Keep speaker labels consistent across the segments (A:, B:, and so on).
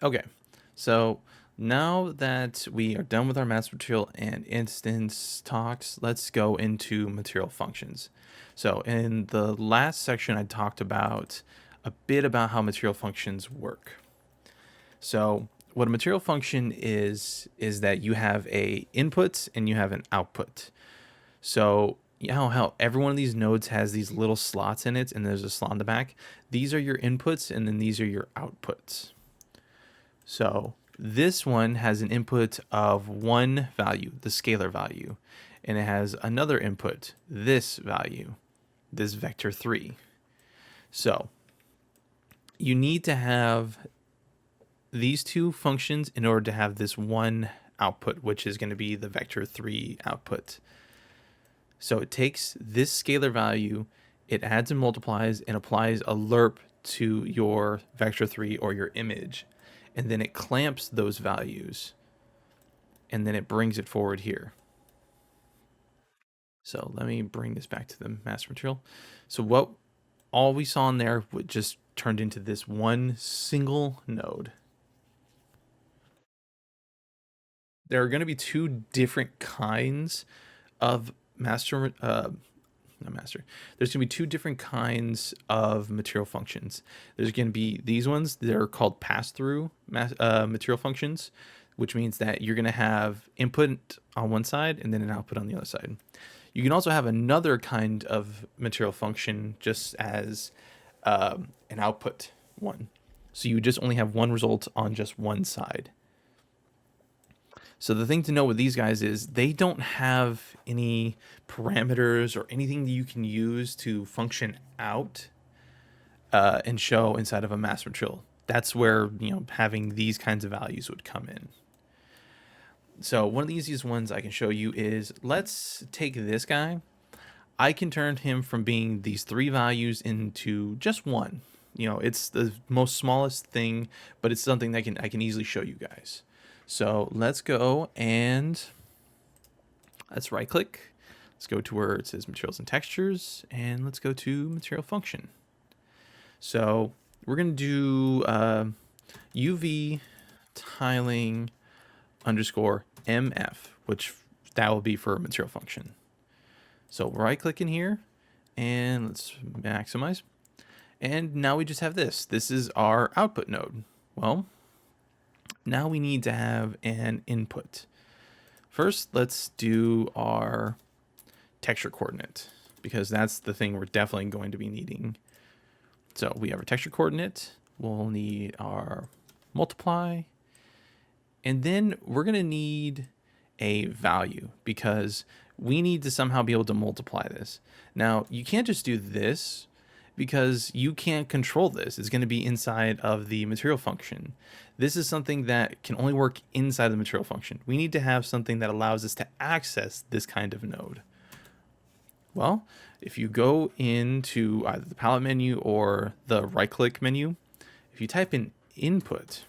A: Okay, so now that we are done with our mass material and instance talks, let's go into material functions. So in the last section, I talked about a bit about how material functions work. So what a material function is that you have a input and you have an output. So you know how every one of these nodes has these little slots in it, and there's a slot in the back. These are your inputs, and then these are your outputs. So this one has an input of one value, the scalar value, and it has another input, this value, this vector 3. So you need to have these two functions in order to have this one output, which is going to be the vector 3 output. So it takes this scalar value, it adds and multiplies and applies a lerp to your vector 3 or your image, and then it clamps those values and then it brings it forward here. So let me bring this back to the master material. So what all we saw in there would just turned into this one single node. There are going to be two different kinds of master, not master. There's going to be two different kinds of material functions. There's going to be these ones that are called pass-through material functions, which means that you're going to have input on one side and then an output on the other side. You can also have another kind of material function just as an output one. So you just only have one result on just one side. So the thing to know with these guys is they don't have any parameters or anything that you can use to function out and show inside of a master material. That's where having these kinds of values would come in. So one of the easiest ones I can show you is, let's take this guy. I can turn him from being these three values into just one. It's the most smallest thing, but it's something that I can easily show you guys. So let's go and let's right click. Let's go to where it says materials and textures, and let's go to material function. So we're going to do UV tiling underscore MF, which that will be for a material function. So right click in here and let's maximize. And now we just have this. This is our output node. Well, now we need to have an input. First, let's do our texture coordinate, because that's the thing we're definitely going to be needing. So we have our texture coordinate. We'll need our multiply. And then we're going to need a value, because we need to somehow be able to multiply this. Now, you can't just do this, because you can't control this. It's going to be inside of the material function. This is something that can only work inside the material function. We need to have something that allows us to access this kind of node. Well, if you go into either the palette menu or the right click menu, if you type in input,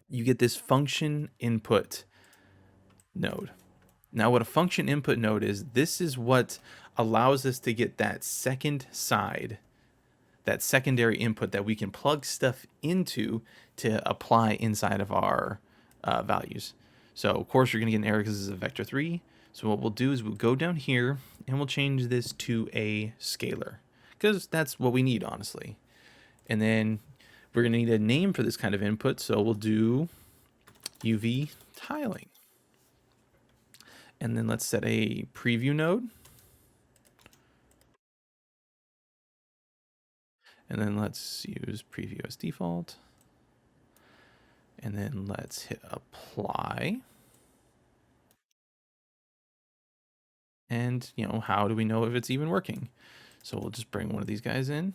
A: you get this function input node. Now, what a function input node is, this is what allows us to get that second side, that secondary input that we can plug stuff into to apply inside of our values. So, of course, you're going to get an error because this is a vector 3. So what we'll do is we'll go down here and we'll change this to a scalar, because that's what we need, honestly. And then we're going to need a name for this kind of input. So we'll do UV tiling. And then let's set a preview node. And then let's use preview as default. And then let's hit apply. And, how do we know if it's even working? So we'll just bring one of these guys in.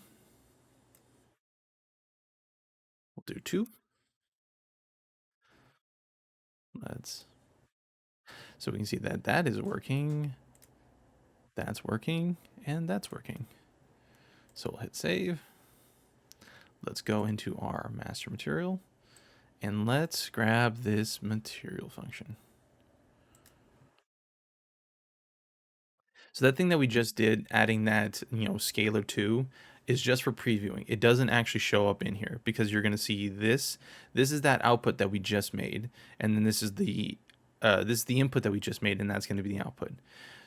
A: We'll do 2. So we can see that that is working, that's working, and that's working. So we'll hit save. Let's go into our master material and let's grab this material function. So that thing that we just did, adding that, scalar to, is just for previewing. It doesn't actually show up in here because you're going to see this. This is that output that we just made, and then this is the input that we just made, and that's going to be the output.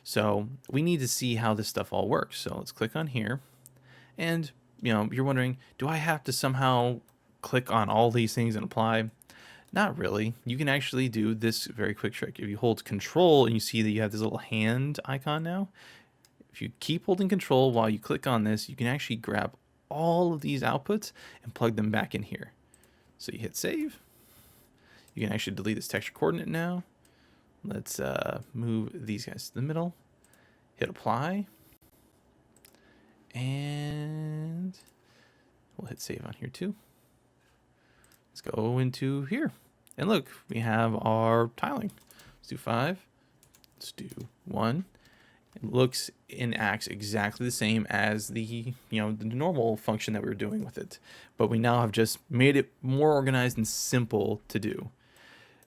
A: So we need to see how this stuff all works. So let's click on here, and you're wondering, do I have to somehow click on all these things and apply? Not really. You can actually do this very quick trick. If you hold control and you see that you have this little hand icon now, if you keep holding control while you click on this, you can actually grab all of these outputs and plug them back in here. So you hit save. You can actually delete this texture coordinate now. Let's move these guys to the middle. Hit apply. And we'll hit save on here too. Let's go into here. And look, we have our tiling. Let's do 5. Let's do 1. It looks and acts exactly the same as the the normal function that we were doing with it, but we now have just made it more organized and simple to do.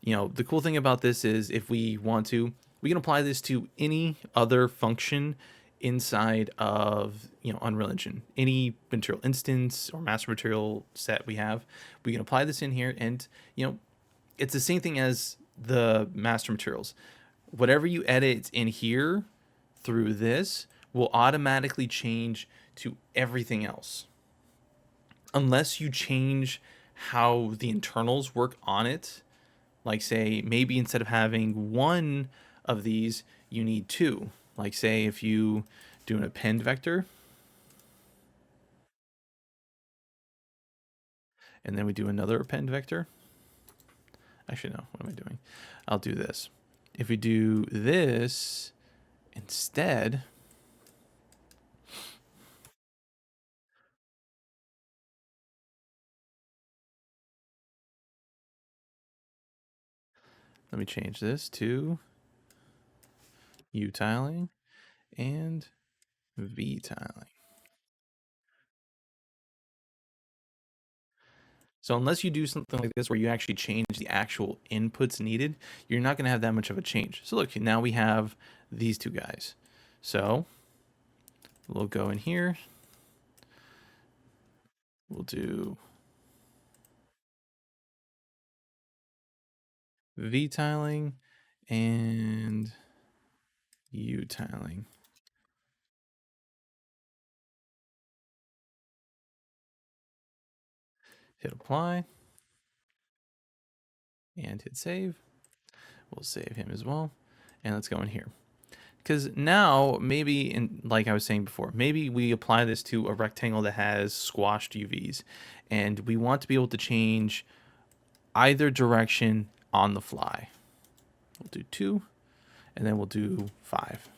A: The cool thing about this is if we want to, we can apply this to any other function inside of Unreal Engine. Any material instance or master material set we have, we can apply this in here, and it's the same thing as the master materials. Whatever you edit in here through this will automatically change to everything else, unless you change how the internals work on it. Like, say, maybe instead of having 1 of these, you need 2. Like, say, if you do an append vector, and then we do another append vector. Actually, no, what am I doing? I'll do this. If we do this instead, let me change this to U tiling and V tiling. So unless you do something like this where you actually change the actual inputs needed, you're not going to have that much of a change. So look, now we have these 2 guys. So we'll go in here. We'll do V tiling and U tiling. Hit apply and hit save. We'll save him as well. And let's go in here. Because now maybe, like I was saying before, maybe we apply this to a rectangle that has squashed UVs, and we want to be able to change either direction on the fly. We'll do 2, and then we'll do 5.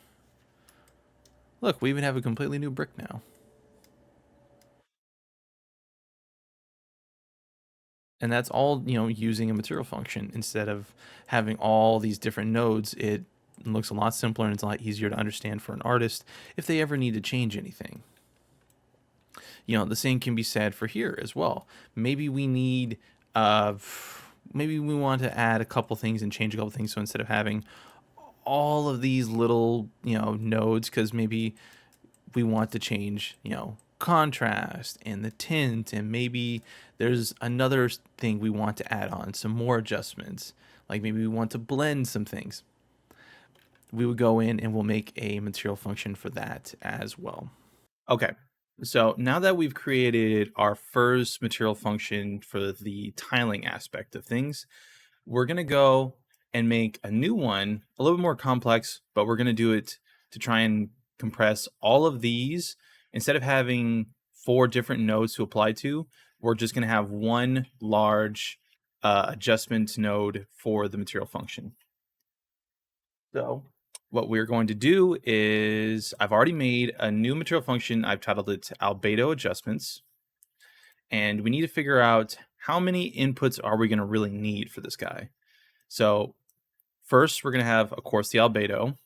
A: Look, we even have a completely new brick now. And that's all, using a material function. Instead of having all these different nodes, it looks a lot simpler, and it's a lot easier to understand for an artist if they ever need to change anything. The same can be said for here as well. Maybe we need, maybe we want to add a couple things and change a couple things. So instead of having all of these little, nodes, because maybe we want to change, contrast and the tint, and maybe there's another thing we want to add on, some more adjustments, like maybe we want to blend some things. We would go in and we'll make a material function for that as well. Okay, so now that we've created our first material function for the tiling aspect of things, we're going to go and make a new one, a little bit more complex, but we're going to do it to try and compress all of these. Instead of having 4 different nodes to apply to, we're just going to have one large adjustment node for the material function. So what we're going to do is, I've already made a new material function. I've titled it albedo adjustments. And we need to figure out how many inputs are we going to really need for this guy. So first, we're going to have, of course, the albedo.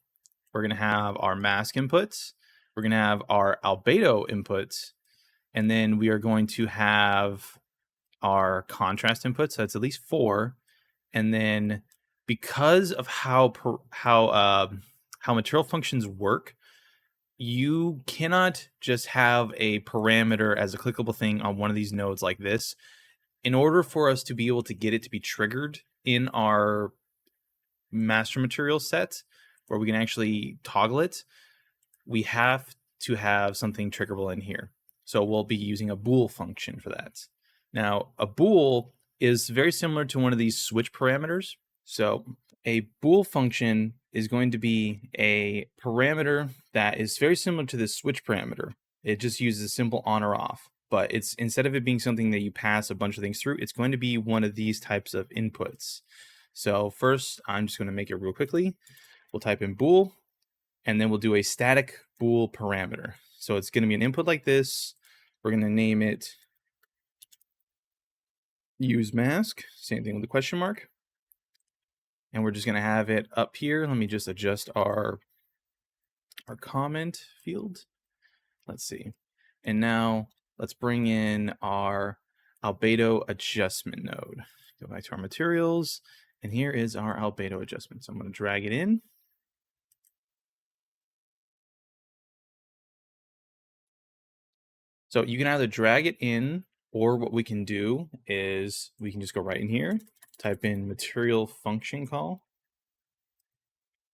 A: We're going to have our mask inputs. We're going to have our albedo inputs. And then we are going to have our contrast inputs. So that's at least 4. And then because of how material functions work, you cannot just have a parameter as a clickable thing on one of these nodes like this. In order for us to be able to get it to be triggered in our master material set, where we can actually toggle it, we have to have something triggerable in here. So we'll be using a bool function for that. Now, a bool is very similar to one of these switch parameters. So a bool function is going to be a parameter that is very similar to this switch parameter. It just uses a simple on or off. But it's, instead of it being something that you pass a bunch of things through, it's going to be one of these types of inputs. So first, I'm just going to make it real quickly. We'll type in bool, and then we'll do a static bool parameter. So it's going to be an input like this. We're going to name it use mask. Same thing with the question mark. And we're just going to have it up here. Let me just adjust our comment field. Let's see. And now let's bring in our albedo adjustment node. Go back to our materials. And here is our albedo adjustment. So I'm going to drag it in. So you can either drag it in, or what we can do is we can just go right in here, type in material function call,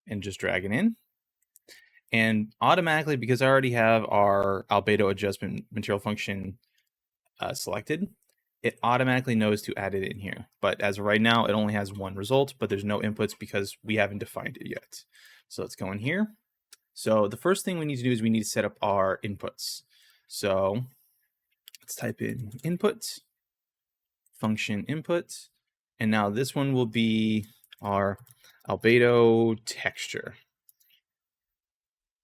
A: and just drag it in. And automatically, because I already have our albedo adjustment material function selected, it automatically knows to add it in here. But as of right now, it only has one result, but there's no inputs because we haven't defined it yet. So let's go in here. So the first thing we need to do is we need to set up our inputs. So let's type in input, function input, and now this one will be our albedo texture.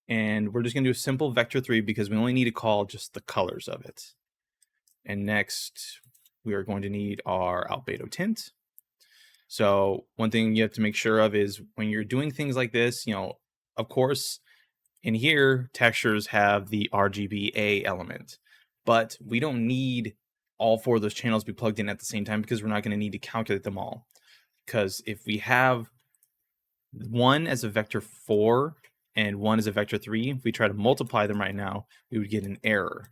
A: And we're just going to do a simple vector 3 because we only need to call just the colors of it. And next, we are going to need our albedo tint. So one thing you have to make sure of is when you're doing things like this, you know, of course, in here, textures have the RGBA element, but we don't need all 4 of those channels be plugged in at the same time because we're not going to need to calculate them all. Because if we have one as a vector 4 and one as a vector 3, if we try to multiply them right now, we would get an error.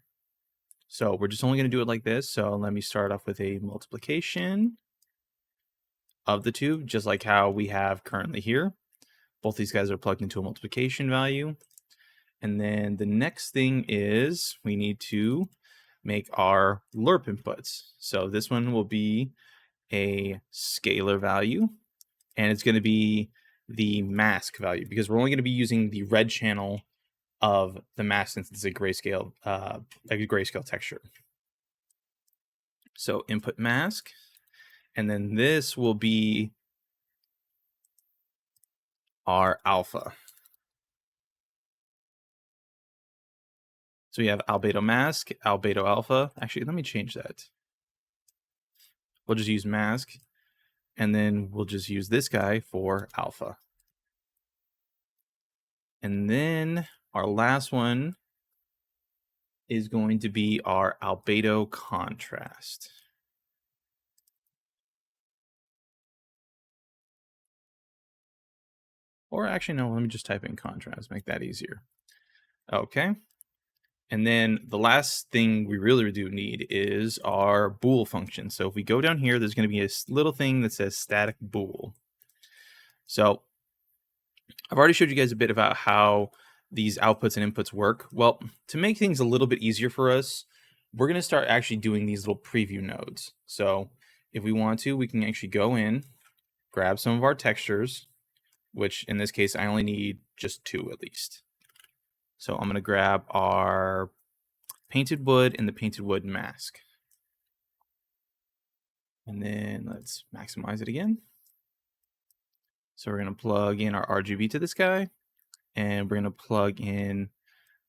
A: So we're just only going to do it like this. So let me start off with a multiplication of the two, just like how we have currently here. Both these guys are plugged into a multiplication value. And then the next thing is we need to make our lerp inputs. So this one will be a scalar value, and it's going to be the mask value because we're only going to be using the red channel of the mask since it's a grayscale texture. So input mask, and then this will be our alpha. So we have albedo mask, albedo alpha. Actually, let me change that. We'll just use mask, and then we'll just use this guy for alpha. And then our last one is going to be our albedo contrast. Or actually, no, let me just type in contrast, make that easier. Okay. And then the last thing we really do need is our bool function. So if we go down here, there's going to be a little thing that says static bool. So I've already showed you guys a bit about how these outputs and inputs work. Well, to make things a little bit easier for us, we're going to start actually doing these little preview nodes. So if we want to, we can actually go in, grab some of our textures, which in this case, I only need just 2 at least. So I'm going to grab our painted wood and the painted wood mask. And then let's maximize it again. So we're going to plug in our RGB to this guy, and we're going to plug in,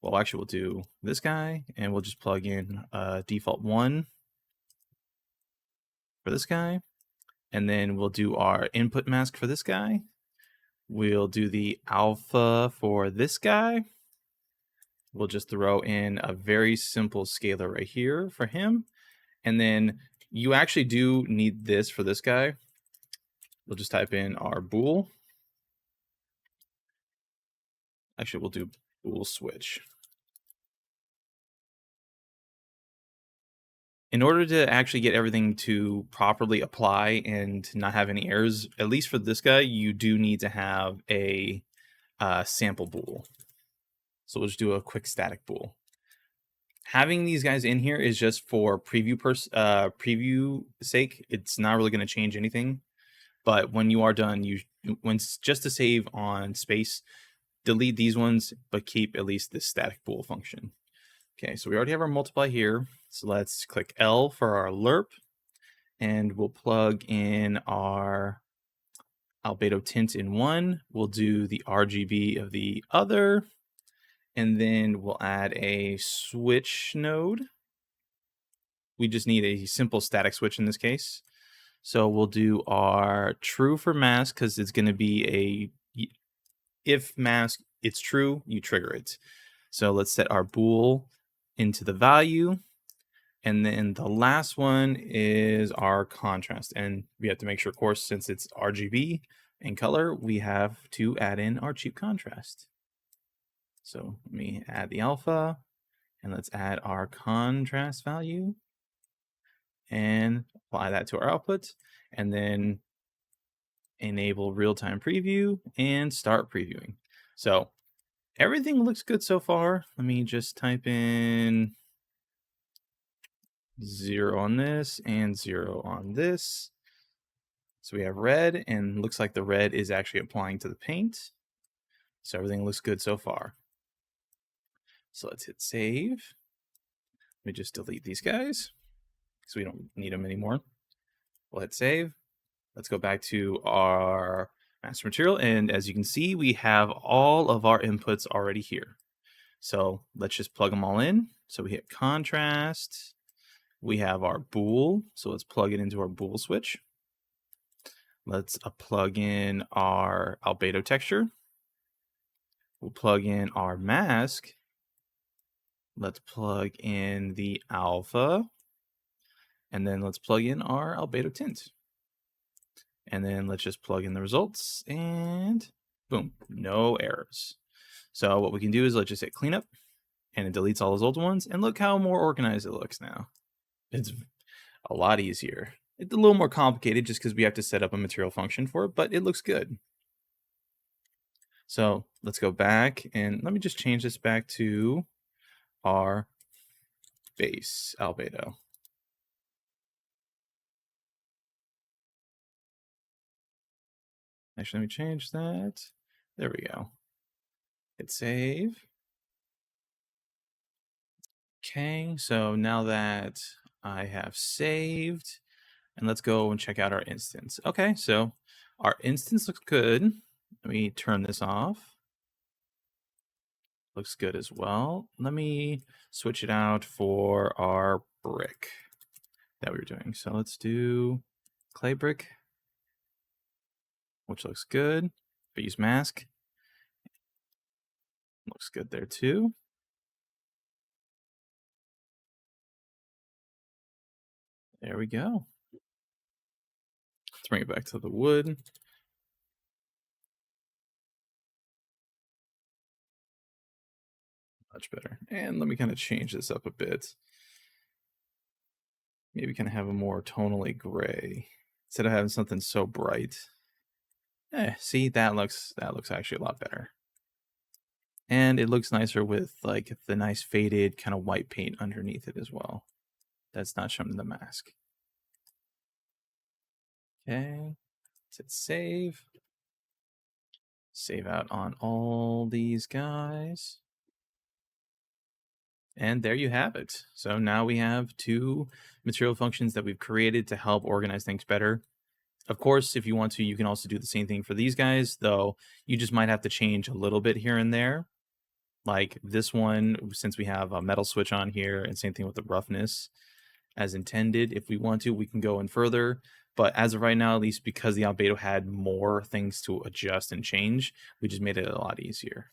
A: well, actually we'll do this guy, and we'll just plug in default 1 for this guy. And then we'll do our input mask for this guy. We'll do the alpha for this guy. We'll just throw in a very simple scalar right here for him. And then you actually do need this for this guy. We'll just type in our bool. Actually, we'll do bool switch. In order to actually get everything to properly apply and not have any errors, at least for this guy, you do need to have a sample bool. So we'll just do a quick static bool. Having these guys in here is just for preview sake. It's not really going to change anything. But when you are done, just to save on space, delete these ones, but keep at least this static bool function. Okay, so we already have our multiply here. So let's click L for our lerp, and we'll plug in our albedo tint in one. We'll do the RGB of the other, and then we'll add a switch node. We just need a simple static switch in this case. So we'll do our true for mask because it's going to be if mask, it's true, you trigger it. So let's set our bool into the value. And then the last one is our contrast. And we have to make sure, of course, since it's RGB and color, we have to add in our cheap contrast. So let me add the alpha, and let's add our contrast value and apply that to our output, and then enable real-time preview and start previewing. So everything looks good so far. Let me just type in 0 on this and 0 on this. So we have red, and looks like the red is actually applying to the paint. So everything looks good so far. So let's hit save. Let me just delete these guys because we don't need them anymore. We'll hit save. Let's go back to our master material. And as you can see, we have all of our inputs already here. So let's just plug them all in. So we hit contrast. We have our bool. So let's plug it into our bool switch. Let's plug in our albedo texture. We'll plug in our mask. Let's plug in the alpha. And then let's plug in our albedo tint. And then let's just plug in the results, and boom, no errors. So what we can do is let's just hit cleanup, and it deletes all those old ones. And look how more organized it looks now. It's a lot easier. It's a little more complicated just because we have to set up a material function for it, but it looks good. So let's go back, and let me just change this back to our base albedo. Actually, let me change that. There we go. Hit save. Okay, so now that I have saved, and let's go and check out our instance. Okay, so our instance looks good. Let me turn this off. Looks good as well. Let me switch it out for our brick that we were doing. So let's do clay brick, which looks good. If I use mask, looks good there too. There we go. Let's bring it back to the wood. Much better. And let me kind of change this up a bit. Maybe kind of have a more tonally gray instead of having something so bright. See, that looks actually a lot better. And it looks nicer with like the nice faded kind of white paint underneath it as well. That's not shown in the mask. Okay, let's hit save. Save out on all these guys. And there you have it. So now we have two material functions that we've created to help organize things better. Of course, if you want to, you can also do the same thing for these guys, though you just might have to change a little bit here and there. Like this one, since we have a metal switch on here, and same thing with the roughness as intended. If we want to, we can go in further. But as of right now, at least because the albedo had more things to adjust and change, we just made it a lot easier.